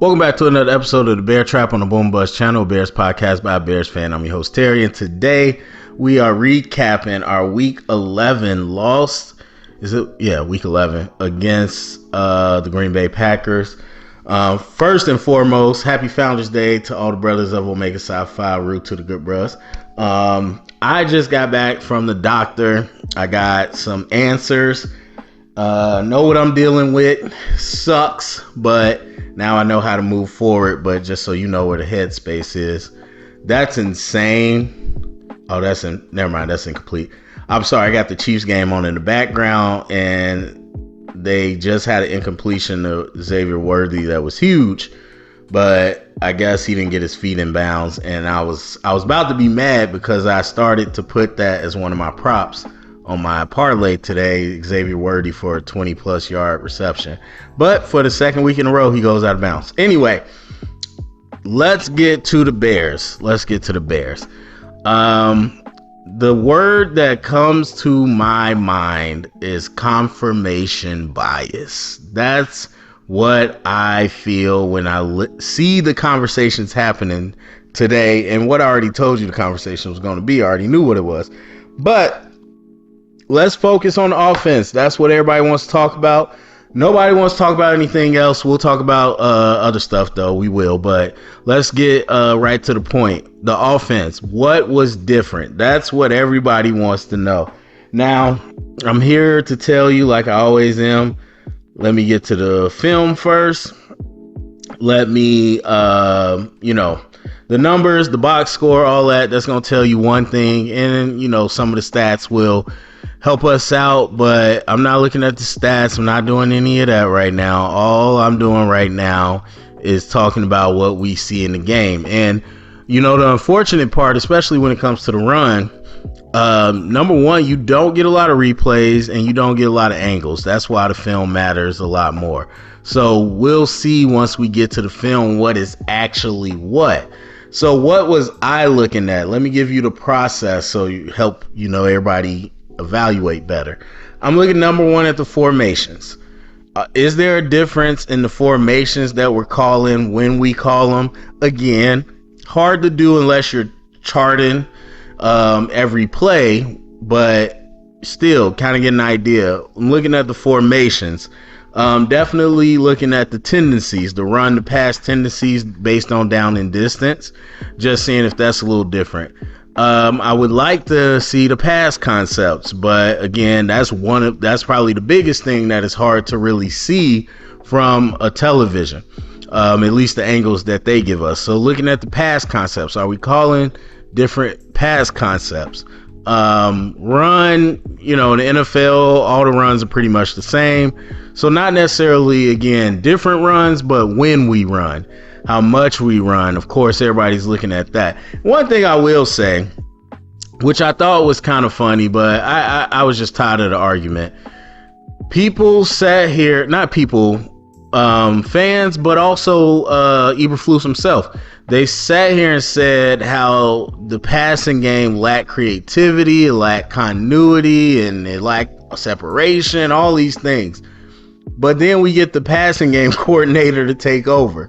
Welcome back to another episode of the Bear Trap on the Boom Buzz channel, Bears podcast by a Bears fan. I'm your host, Terry, and today we are recapping our Week 11 loss. Week 11 against the Green Bay Packers. First and foremost, happy Founders Day to all the brothers of Omega Psi Phi, root to the good bros. I just got back from the doctor. I got some answers. Know what I'm dealing with. Sucks, but now I know how to move forward. But just so you know where the headspace is, that's insane. Oh, never mind. That's incomplete. I'm sorry. I got the Chiefs game on in the background, and they just had an incompletion of Xavier Worthy that was huge, but I guess he didn't get his feet in bounds, and I was about to be mad because I started to put that as one of my props on my parlay today, Xavier Worthy for a 20-plus yard reception. But for the second week in a row, he goes out of bounds. Anyway, let's get to the Bears. The word that comes to my mind is confirmation bias. That's what I feel when I see the conversations happening today. And what I already told you the conversation was going to be, I already knew what it was. But let's focus on the offense. That's what everybody wants to talk about. Nobody wants to talk about anything else. We'll talk about other stuff, though. We will. But let's get right to the point. The offense. What was different? That's what everybody wants to know. Now, I'm here to tell you, like I always am. Let me get to the film first. Let me, the numbers, the box score, all that. That's going to tell you one thing. And, some of the stats will help us out, but I'm not looking at the stats. I'm not doing any of that right now. All I'm doing right now is talking about what we see in the game. And, the unfortunate part, especially when it comes to the run, number one, you don't get a lot of replays and you don't get a lot of angles. That's why the film matters a lot more. So we'll see once we get to the film what is actually what. So what was I looking at? Let me give you the process so you help, everybody evaluate better. I'm looking, number one, at the formations. Is there a difference in the formations that we're calling when we call them? Again, hard to do unless you're charting every play, but still kind of get an idea. I'm looking at the formations. Definitely looking at the tendencies, the run, the pass tendencies based on down and distance. Just seeing if that's a little different. I would like to see the pass concepts, but again, that's probably the biggest thing that is hard to really see from a television, at least the angles that they give us. So looking at the pass concepts, are we calling different pass concepts? Run, in the NFL, all the runs are pretty much the same. So not necessarily, again, different runs, but when we run, how much we run. Of course, everybody's looking at that. One thing I will say, which I thought was kind of funny, but I was just tired of the argument. People sat here, not people, fans, but also Eberflus himself. They sat here and said how the passing game lacked creativity, it lacked continuity, and it lacked separation, all these things. But then we get the passing game coordinator to take over.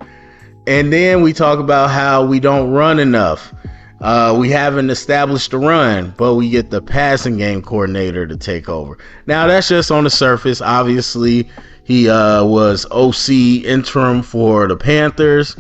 And then we talk about how we don't run enough. We haven't established the run, but we get the passing game coordinator to take over. Now, that's just on the surface. Obviously, he was OC interim for the Panthers.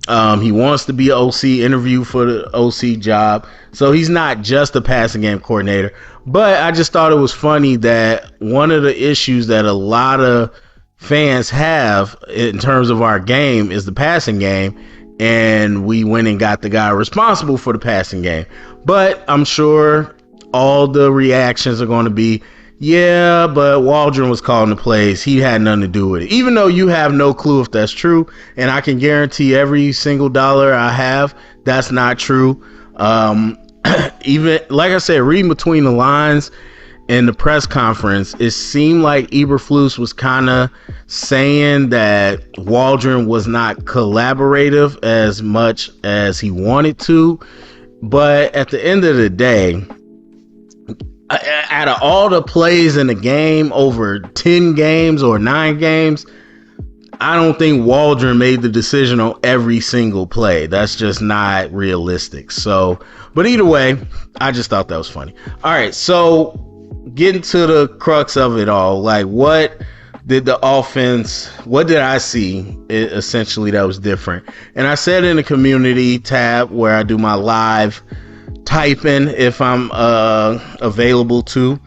He wants to be an OC, interview for the OC job. So he's not just a passing game coordinator. But I just thought it was funny that one of the issues that a lot of fans have in terms of our game is the passing game, and we went and got the guy responsible for the passing game. But I'm sure all the reactions are going to be, yeah, but Waldron was calling the plays. He had nothing to do with it. Even though you have no clue if that's true, and I can guarantee every single dollar I have, that's not true. Even, like I said, reading between the lines in the press conference, it seemed like Eberflus was kind of saying that Waldron was not collaborative as much as he wanted to. But at the end of the day, out of all the plays in the game, over 10 games or 9 games, I don't think Waldron made the decision on every single play. That's just not realistic. So, but either way, I just thought that was funny. All right, so getting to the crux of it all, like what did I see essentially that was different? And I said in the community tab where I do my live typing if I'm available to.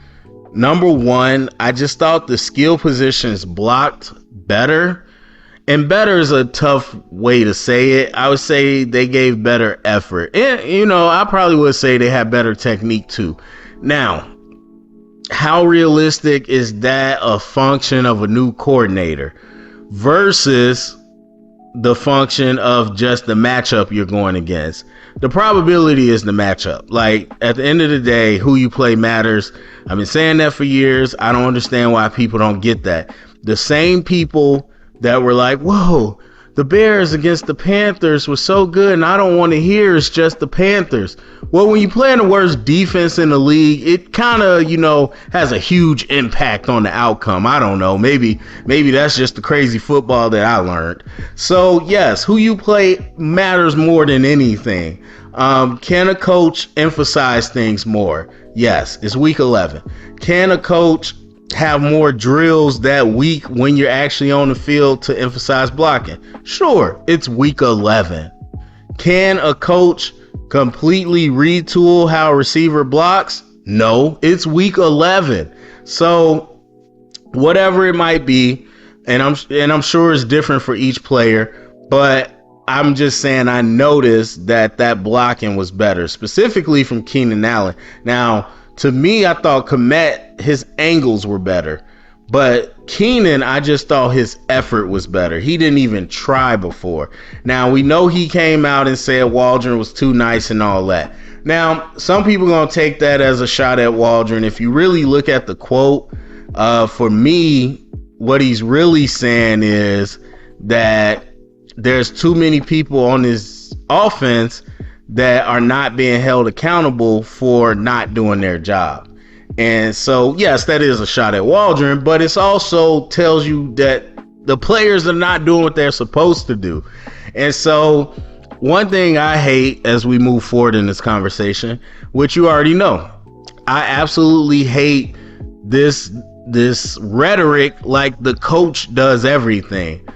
Number one, I just thought the skill positions blocked better. And better is a tough way to say it. I would say they gave better effort. And, I probably would say they had better technique too. Now, how realistic is that a function of a new coordinator versus the function of just the matchup you're going against? The probability is the matchup. Like, at the end of the day, who you play matters. I've been saying that for years. I don't understand why people don't get that. The same people that were like, whoa, the Bears against the Panthers was so good, and I don't want to hear it's just the Panthers. Well, when you play in the worst defense in the league, it kind of, has a huge impact on the outcome. I don't know. Maybe that's just the crazy football that I learned. So, yes, who you play matters more than anything. Can a coach emphasize things more? Yes, it's week 11. Can a coach have more drills that week when you're actually on the field to emphasize blocking? Sure, it's week 11. Can a coach completely retool how a receiver blocks? No, it's week 11. So whatever it might be, and I'm sure it's different for each player, but I'm just saying I noticed that blocking was better, specifically from Keenan Allen. Now, to me, I thought Kmet, his angles were better. But Keenan, I just thought his effort was better. He didn't even try before. Now, we know he came out and said Waldron was too nice and all that. Now, some people are going to take that as a shot at Waldron. If you really look at the quote, for me, what he's really saying is that there's too many people on this offense that are not being held accountable for not doing their job. And so, yes, that is a shot at Waldron, but it also tells you that the players are not doing what they're supposed to do. And so one thing I hate as we move forward in this conversation, which you already know, I absolutely hate this rhetoric like the coach does everything.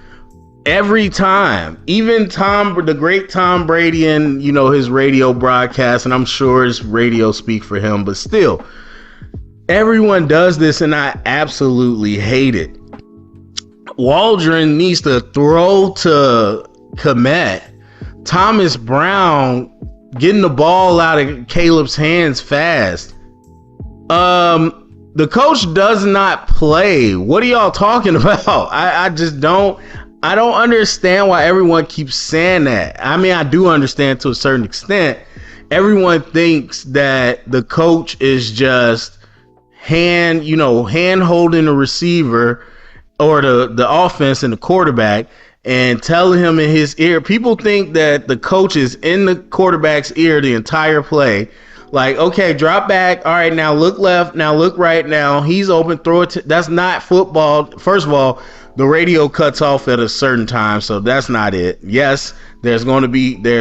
Every time, even the great Tom Brady and, his radio broadcast, and I'm sure his radio speak for him, but still, everyone does this and I absolutely hate it. Waldron needs to throw to Kmet. Thomas Brown getting the ball out of Caleb's hands fast. The coach does not play. What are y'all talking about? I just don't. I don't understand why everyone keeps saying that. I mean, I do understand to a certain extent. Everyone thinks that the coach is just hand holding the receiver or the offense and the quarterback and telling him in his ear. People think that the coach is in the quarterback's ear the entire play. Like, okay, drop back. All right, now look left. Now look right. Now he's open. Throw it. That's not football. First of all, the radio cuts off at a certain time, so that's not it. Yes, there's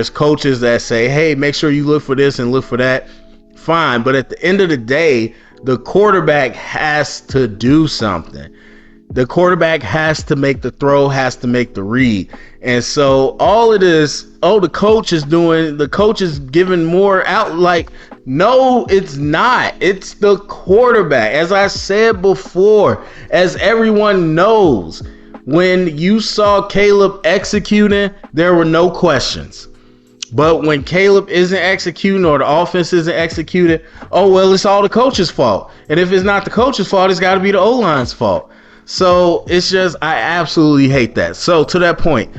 coaches that say, hey, make sure you look for this and look for that. Fine, but at the end of the day, the quarterback has to do something. The quarterback has to make the throw, has to make the read. And so all it is, the coach is giving more out. Like, no, it's not. It's the quarterback. As I said before, as everyone knows, when you saw Caleb executing, there were no questions. But when Caleb isn't executing or the offense isn't executing, it's all the coach's fault. And if it's not the coach's fault, it's got to be the O-line's fault. So it's just, I absolutely hate that. So to that point,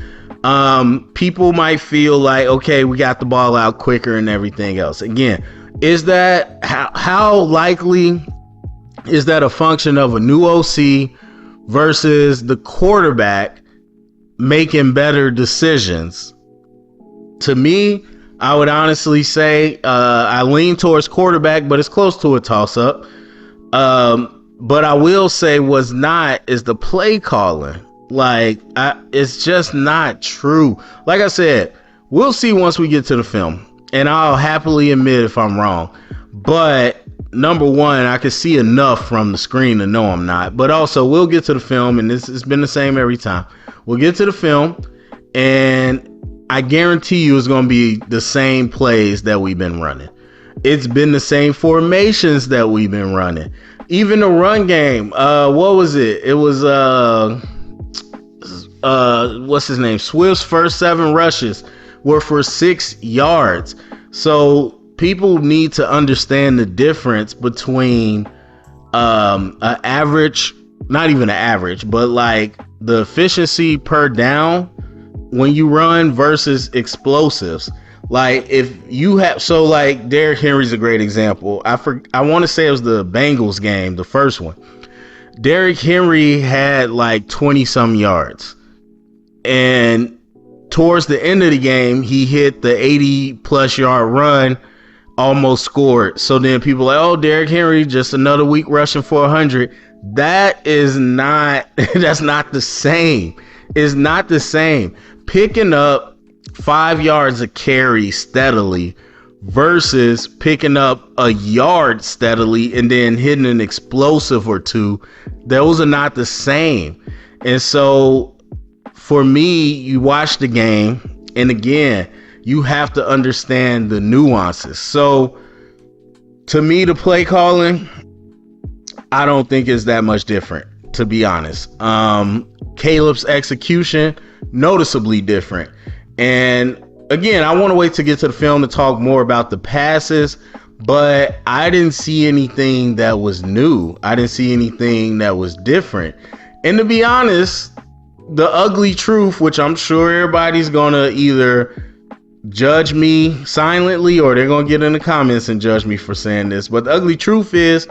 people might feel like, okay, we got the ball out quicker and everything else. Again, is that how likely is that a function of a new OC versus the quarterback making better decisions? To me, I would honestly say I lean towards quarterback, but it's close to a toss-up. But I will say is the play calling. Like, it's just not true. Like I said, we'll see once we get to the film, and I'll happily admit if I'm wrong. But number one, I can see enough from the screen to know I'm not. But also, we'll get to the film, and it's been the same every time. We'll get to the film, and I guarantee you it's going to be the same plays that we've been running. It's been the same formations that we've been running. Even the run game. What was it? It was what's his name? Swift's first 7 rushes were for 6 yards. So people need to understand the difference between an average, not even an average, but like the efficiency per down when you run versus explosives. Like if you have, so like Derrick Henry's a great example. I want to say it was the Bengals game, the first one. Derrick Henry had like 20 some yards, and towards the end of the game, he hit the 80 plus yard run, almost scored. So then people are like, oh, Derrick Henry, just another week rushing for 100. That is not, that's not the same. It's not the same. Picking up 5 yards a carry steadily versus picking up a yard steadily and then hitting an explosive or two, those are not the same. And so for me, you watch the game, and again, you have to understand the nuances. So to me, the play calling, I don't think is that much different, to be honest. Caleb's execution, noticeably different. And again, I want to wait to get to the film to talk more about the passes, but I didn't see anything that was new. I didn't see anything that was different. And to be honest, the ugly truth, which I'm sure everybody's going to either judge me silently or they're going to get in the comments and judge me for saying this, but the ugly truth is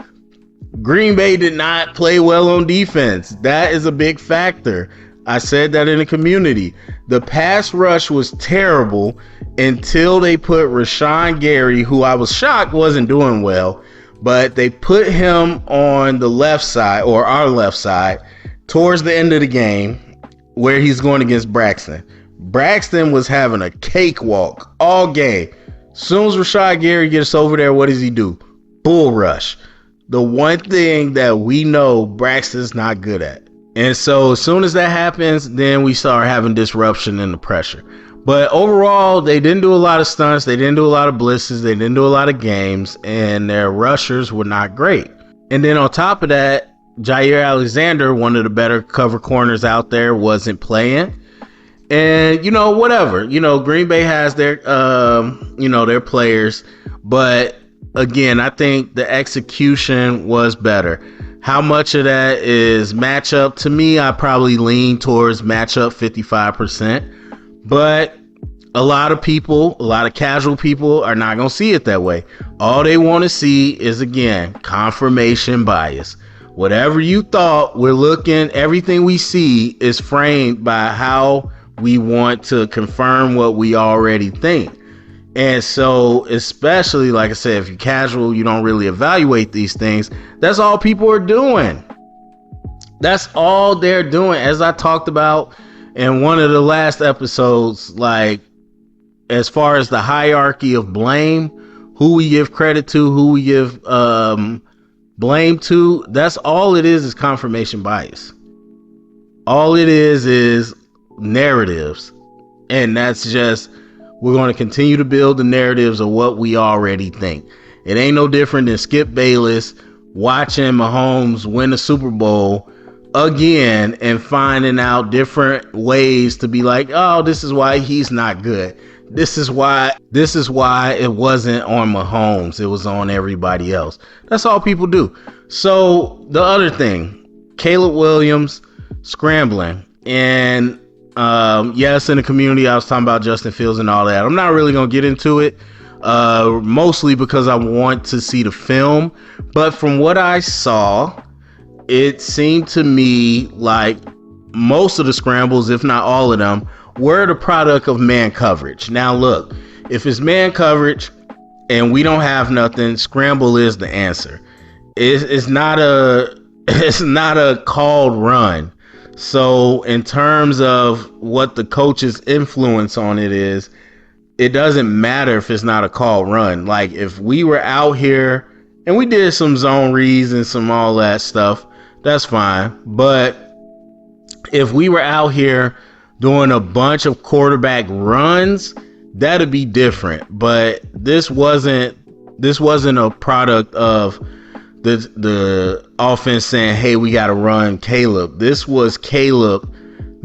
Green Bay did not play well on defense. That is a big factor. I said that in the community. The pass rush was terrible until they put Rashawn Gary, who I was shocked wasn't doing well, but they put him on the left side, or our left side, towards the end of the game where he's going against Braxton. Braxton was having a cakewalk all game. As soon as Rashawn Gary gets over there, what does he do? Bull rush. The one thing that we know Braxton's not good at. And so as soon as that happens, then we start having disruption in the pressure. But overall, they didn't do a lot of stunts. They didn't do a lot of blitzes. They didn't do a lot of games. And their rushers were not great. And then on top of that, Jair Alexander, one of the better cover corners out there, wasn't playing. And, whatever. Green Bay has their, their players. But again, I think the execution was better. How much of that is matchup? To me, I probably lean towards matchup 55%. But a lot of casual people are not going to see it that way. All they want to see is, again, confirmation bias. Whatever you thought, we're looking, everything we see is framed by how we want to confirm what we already think. And so, especially, like I said, if you're casual, you don't really evaluate these things. That's all people are doing. That's all they're doing. As I talked about in one of the last episodes, like, as far as the hierarchy of blame, who we give credit to, who we give blame to, that's all it is confirmation bias. All it is narratives. And that's just, we're going to continue to build the narratives of what we already think. It ain't no different than Skip Bayless watching Mahomes win the Super Bowl again and finding out different ways to be like, oh, this is why he's not good. This is why it wasn't on Mahomes. It was on everybody else. That's all people do. So the other thing, Caleb Williams scrambling. And yes, in the community, I was talking about Justin Fields and all that. I'm not really going to get into it, mostly because I want to see the film. But from what I saw, it seemed to me like most of the scrambles, if not all of them, were the product of man coverage. Now, look, if it's man coverage and we don't have nothing, scramble is the answer. It's not a called run. So in terms of what the coach's influence on it is, it doesn't matter if it's not a call run. Like if we were out here and we did some zone reads and some all that stuff, that's fine. But if we were out here doing a bunch of quarterback runs, that'd be different. But this wasn't a product of the offense saying, hey, we got to run Caleb. This was Caleb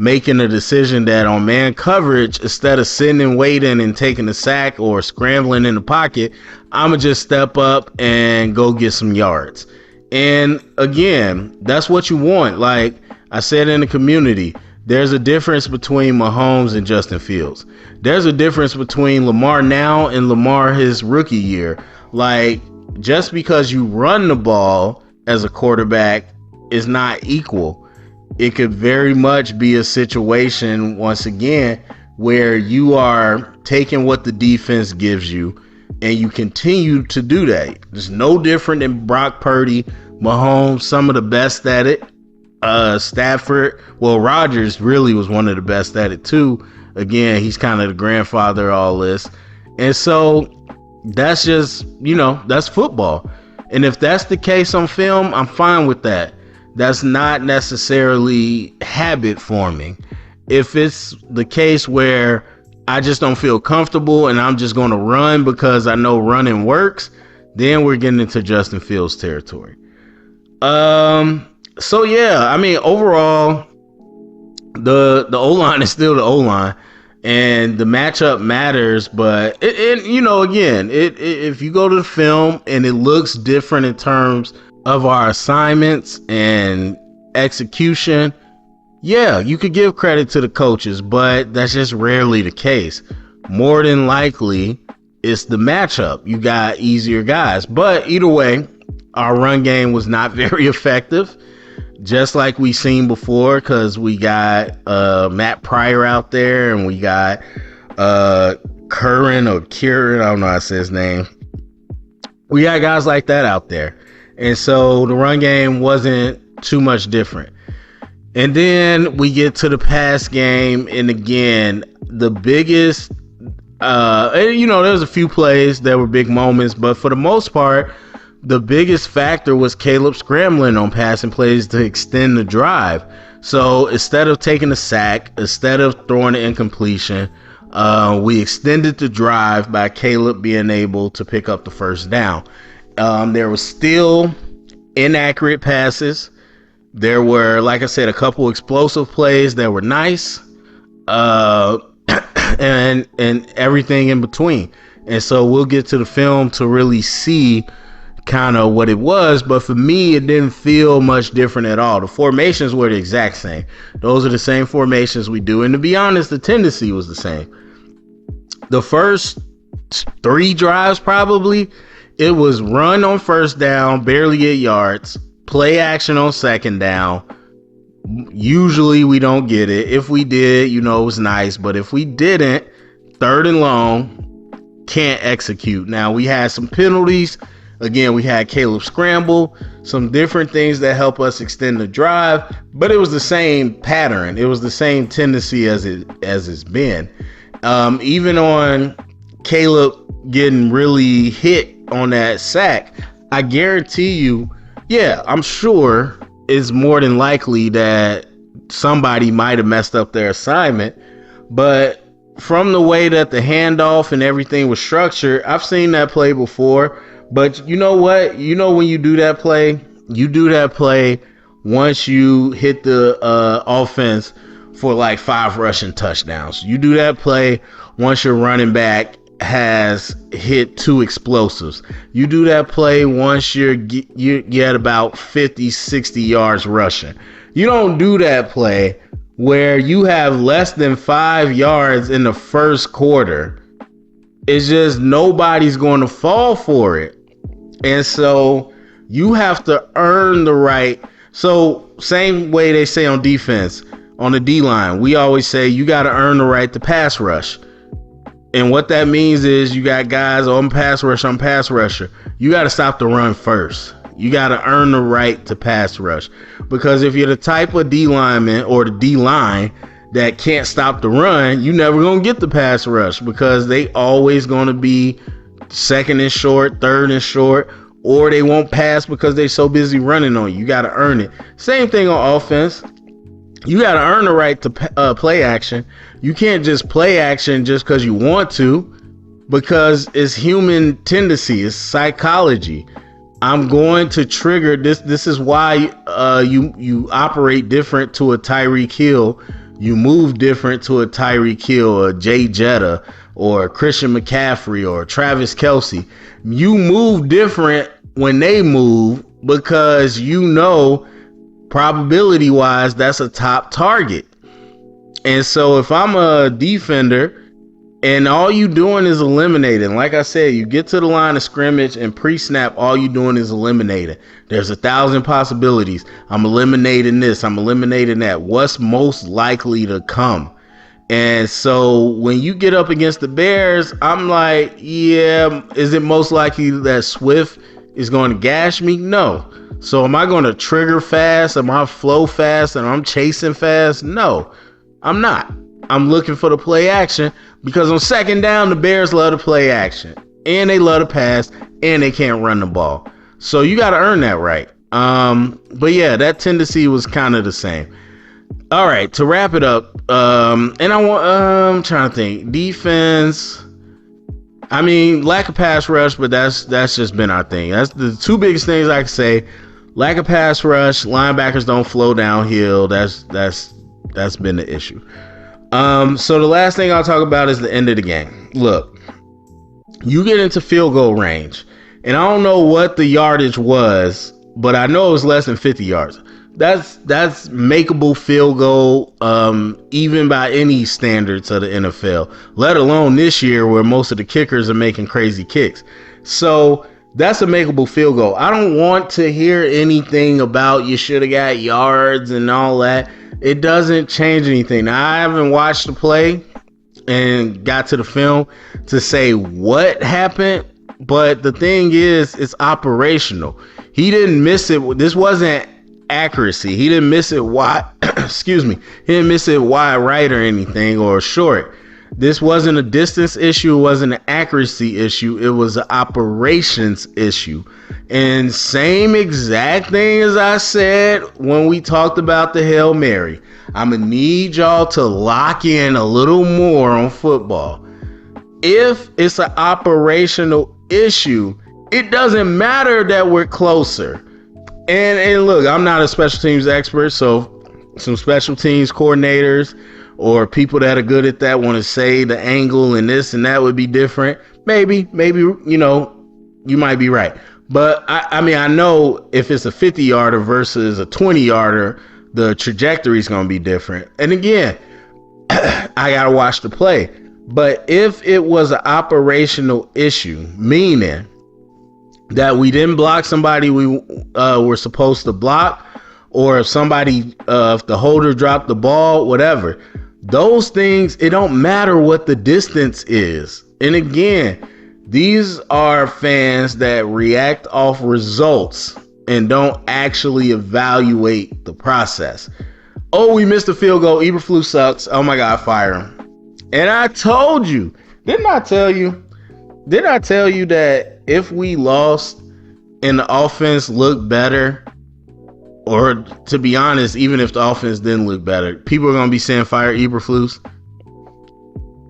making a decision that on man coverage, instead of sitting and waiting and taking a sack or scrambling in the pocket, I'm going to just step up and go get some yards. And again, that's what you want. Like I said in the community, there's a difference between Mahomes and Justin Fields. There's a difference between Lamar now and Lamar his rookie year. Like, just because you run the ball as a quarterback is not equal. It could very much be a situation, once again, where you are taking what the defense gives you and you continue to do that. It's no different than Brock Purdy, Mahomes, some of the best at it. Stafford, well, Rodgers really was one of the best at it too. Again, he's kind of the grandfather of all this. And so that's just, that's football. And if that's the case on film, I'm fine with that. That's not necessarily habit forming. If it's the case where I just don't feel comfortable and I'm just going to run because I know running works, then we're getting into Justin Fields territory. So yeah, I mean, overall, the O-line is still the O-line, and the matchup matters. But if you go to the film and it looks different in terms of our assignments and execution, yeah, you could give credit to the coaches, but that's just rarely the case. More than likely, it's the matchup. You got easier guys, but either way, our run game was not very effective. Just like we seen before, because we got Matt Pryor out there and we got Kieran, I don't know how to say his name. We got guys like that out there. And so the run game wasn't too much different. And then we get to the pass game. And again, the biggest, there's a few plays that were big moments, but for the most part, the biggest factor was Caleb scrambling on passing plays to extend the drive. So instead of taking a sack, instead of throwing an incompletion, we extended the drive by Caleb being able to pick up the first down. There was still inaccurate passes. There were, like I said, a couple explosive plays that were nice, and everything in between. And so we'll get to the film to really see kind of what it was, but for me, it didn't feel much different at all. The formations were the exact same. Those are the same formations we do, and to be honest, the tendency was the same. The first 3 drives, probably, it was run on first down, barely get yards, play action on second down. Usually we don't get it. If we did, it was nice, but if we didn't, 3rd and long, can't execute. Now, we had some penalties. Again, we had Caleb scramble, some different things that help us extend the drive, but it was the same pattern. It was the same tendency as it's been. Even on Caleb getting really hit on that sack, I guarantee you, yeah, I'm sure it's more than likely that somebody might have messed up their assignment, but from the way that the handoff and everything was structured, I've seen that play before. But you know what? When you do that play once you hit the offense for like 5 rushing touchdowns. You do that play once your running back has hit 2 explosives. You do that play once you get about 50, 60 yards rushing. You don't do that play where you have less than 5 yards in the first quarter. It's just nobody's going to fall for it. And so you have to earn the right. So same way they say on defense, on the D-line, we always say you got to earn the right to pass rush. And what that means is you got guys on pass rush, on pass rusher. You got to stop the run first. You got to earn the right to pass rush. Because if you're the type of D lineman or the D line that can't stop the run, you never going to get the pass rush because they always going to be second and short, third and short, or they won't pass because they're so busy running on you. You got to earn it. Same thing on offense. You got to earn the right to play action. You can't just play action just because you want to, because it's human tendency. It's psychology. I'm going to trigger this. This is why you operate different to a Tyreek Hill. You move different to a Tyreek Hill, or Jay Jetta, or Christian McCaffrey, or Travis Kelce. You move different when they move because you know probability wise that's a top target. And so if I'm a defender and all you doing is eliminating, like I said, you get to the line of scrimmage and pre-snap, all you doing is eliminating. There's 1,000 possibilities. I'm eliminating this, I'm eliminating that. What's most likely to come? And so when you get up against the Bears, I'm like, yeah, is it most likely that Swift is going to gash me? No. So am I going to trigger fast? Am I flow fast and I'm chasing fast? No, I'm not. I'm looking for the play action because on second down, the Bears love to play action and they love to pass and they can't run the ball. So you got to earn that right. But yeah, that tendency was kind of the same. All right, to wrap it up, and I'm trying to think. Defense, I mean, lack of pass rush, but that's just been our thing. That's the two biggest things I can say. Lack of pass rush, linebackers don't flow downhill. That's been the issue. So the last thing I'll talk about is the end of the game. Look, you get into field goal range, and I don't know what the yardage was, but I know it was less than 50 yards. That's makeable field goal, even by any standards of the NFL, let alone this year where most of the kickers are making crazy kicks. So that's a makeable field goal. I don't want to hear anything about you should have got yards and all that. It doesn't change anything. Now, I haven't watched the play and got to the film to say what happened, but the thing is, it's operational. He didn't miss it. This wasn't accuracy. He didn't miss it wide. Excuse me. He didn't miss it wide right or anything or short. This wasn't a distance issue. It wasn't an accuracy issue. It was an operations issue. And same exact thing as I said when we talked about the Hail Mary. I'm going to need y'all to lock in a little more on football. If it's an operational issue, it doesn't matter that we're closer. And look, I'm not a special teams expert, so some special teams coordinators or people that are good at that want to say the angle and this and that would be different. Maybe, you might be right. But I mean, I know if it's a 50-yarder versus a 20-yarder, the trajectory is going to be different. And again, I got to watch the play. But if it was an operational issue, meaning that we didn't block somebody we were supposed to block, or if the holder dropped the ball, whatever, those things, it don't matter what the distance is. And again, these are fans that react off results and don't actually evaluate the process. Oh, we missed a field goal. Eberflus sucks. Oh my God, fire him. And I told you, didn't I tell you that if we lost and the offense looked better, or to be honest, even if the offense didn't look better, people are going to be saying fire Eberflus?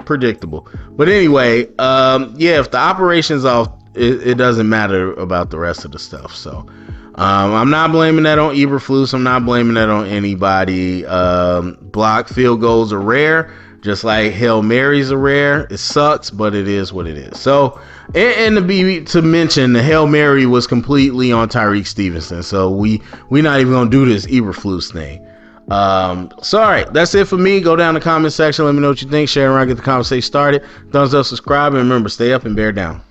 Predictable. But anyway, if the operation's off, it doesn't matter about the rest of the stuff. So I'm not blaming that on Eberflus. I'm not blaming that on anybody. Blocked field goals are rare, just like Hail Marys are rare. It sucks, but it is what it is. So, and to mention, the Hail Mary was completely on Tyreek Stevenson. So we're not even gonna do this Eberflus thing. So all right, that's it for me. Go down in the comment section. Let me know what you think. Share around, get the conversation started. Thumbs up, subscribe, and remember, stay up and bear down.